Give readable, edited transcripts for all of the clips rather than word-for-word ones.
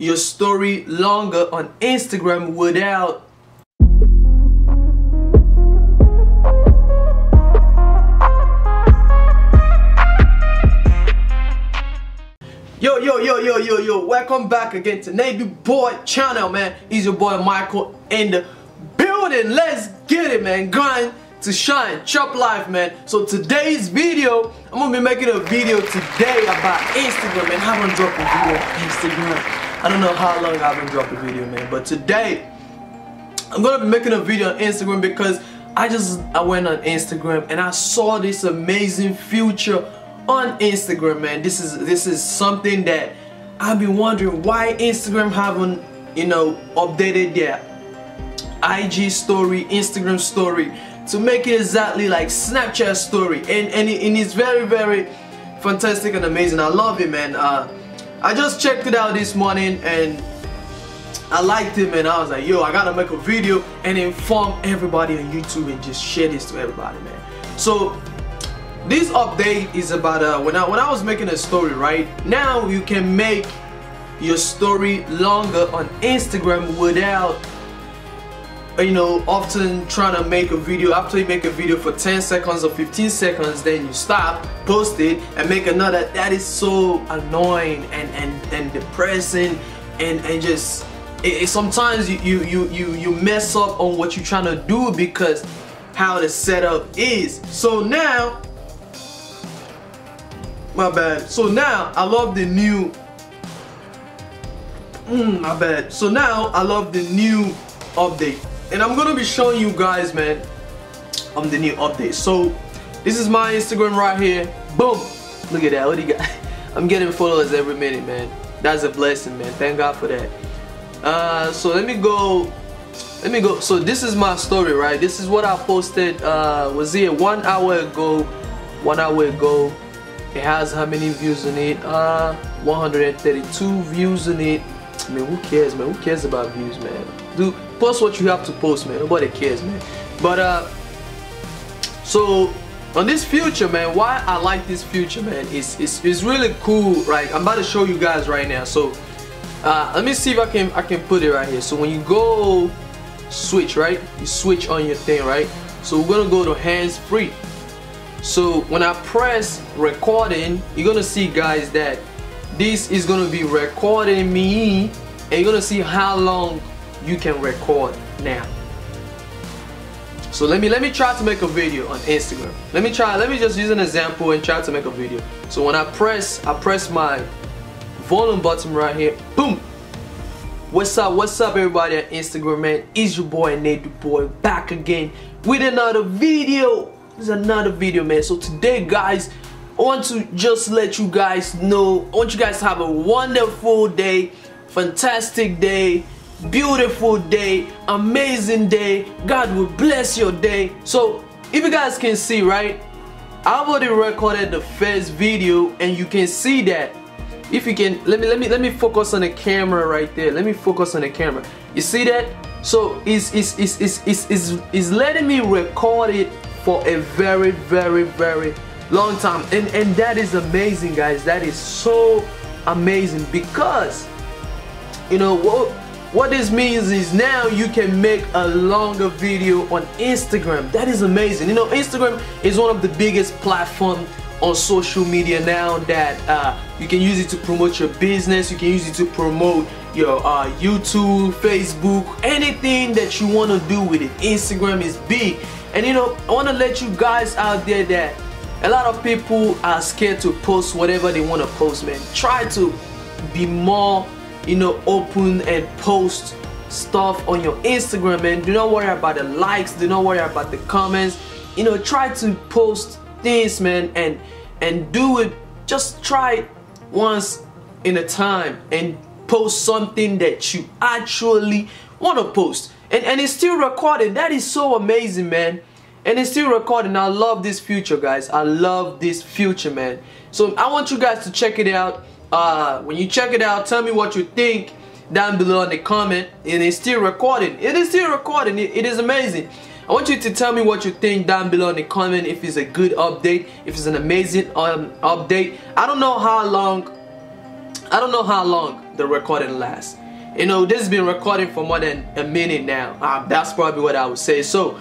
your story longer on Instagram without Yo, welcome back again to Nenduboy channel, man. It's your boy Michael in the building. Let's get it, man. Grind to shine, chop life, man. So today's video, I'm gonna be making a video today about Instagram, man. I haven't dropped a video on Instagram. I don't know how long I haven't dropped a video, man, but today I'm gonna be making a video on Instagram because I went on Instagram and I saw this amazing feature on Instagram, man. This is something that I've been wondering why Instagram haven't, updated their IG story, Instagram story to make it exactly like Snapchat story, and it's very, very fantastic and amazing. I love it, man. I just checked it out this morning and I liked it, man. I was like, yo, I gotta make a video and inform everybody on YouTube and just share this to everybody, man. So this update is about when I was making a story, right? Now you can make your story longer on Instagram without often trying to make a video. After you make a video for 10 seconds or 15 seconds, then you stop, post it, and make another. That is so annoying and depressing, and just sometimes you mess up on what you're trying to do because how the setup is. So now, my bad. So now I love the new. My bad. So now I love the new update. And I'm gonna be showing you guys, man, the new update. So this is my Instagram right here. Boom! Look at that. What do you got? I'm getting followers every minute, man. That's a blessing, man. Thank God for that. So let me go. So this is my story, right? This is what I posted. Was it 1 hour ago? 1 hour ago. It has how many views in it? 132 views in it. I mean, who cares, man? Who cares about views, man? Dude, post what you have to post, man. Nobody cares, man. But so on this future, man, why I like this future, man, is really cool, right? I'm about to show you guys right now. So let me see if I can put it right here. So when you go switch, right? You switch on your thing, right? So we're gonna go to hands free. So when I press recording, you're gonna see, guys, that this is gonna be recording me, and you're gonna see how long you can record now. So let me try to make a video on Instagram. Let me just use an example and try to make a video. So when I press my volume button right here, boom. What's up everybody on Instagram, man? It's your boy Nenduboy back again with another video. This is another video, man. So today, guys, I want to just let you guys know, I want you guys to have a wonderful day, fantastic day, beautiful day, amazing day. God will bless your day. So if you guys can see, right, I've already recorded the first video, and you can see that. If you can, let me focus on the camera right there. Let me focus on the camera. You see that? So it's letting me record it for a very, very, very long time, and that is amazing, guys. That is so amazing, because what this means is now you can make a longer video on Instagram. That is amazing. Instagram is one of the biggest platforms on social media now, that you can use it to promote your business. You can use it to promote your YouTube, Facebook, anything that you want to do with it. Instagram is big. And I want to let you guys out there that a lot of people are scared to post whatever they want to post, man. Try to be more, open and post stuff on your Instagram, man. Do not worry about the likes. Do not worry about the comments. Try to post things, man, and do it. Just try once in a time and post something that you actually want to post. And it's still recording. That is so amazing, man. And it's still recording. I love this future, guys. I love this future, man. So I want you guys to check it out. When you check it out, tell me what you think down below in the comment. And it's still recording. It is still recording. It is amazing. I want you to tell me what you think down below in the comment. If it's a good update, if it's an amazing update. I don't know how long I don't know how long the recording lasts. You know, this has been recording for more than a minute now. That's probably what I would say. So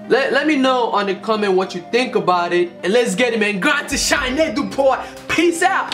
let me know on the comment what you think about it, and let's get it, man. Grind to shine, Nenduboy. Peace out.